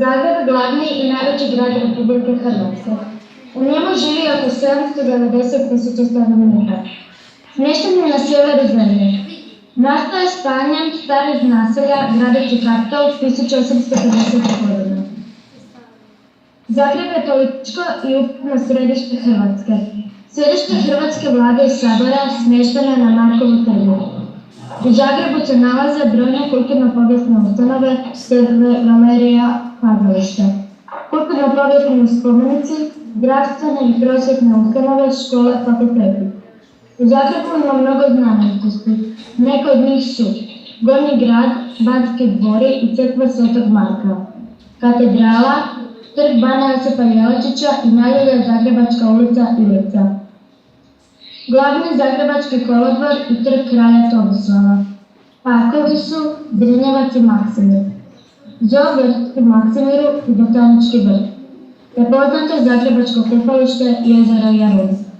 Zagreb je glavni i najveći grad Republike Hrvatske. U njemu živi oko 790.000 stanovnika. Smješten je na sjeveru zemlje. Nastao je spajanjem starih naselja gradeći kapital 1850. godine. Zagreb je političko i upravno središte Hrvatske. Središte hrvatske vlade i sabora smješteno je na Markovu trgu. U Zagrebu se nalaze brojne kulturno-povijesne ustanove, crkve, galerija, kazališta. Kulturno-povijesni spomenici, zdravstvene i prosvjetne ustanove, škole, fakulteti. U Zagrebu ima mnogo znamenitosti. Neke od njih su Gornji grad, Banski dvori i crkva Svetog Marka, katedrala, trg Bana Josipa Jelačića i najdulja Zagrebačka ulica Ilica. Glavni Zagrebački kolodvor i trg kralja Tomislava. Parkovi su Zrinjevac i Maksimir, zoo vrt u Maksimiru i botanički vrt. Prepoznato je Zagrebačko kupalište i jezero Jarun.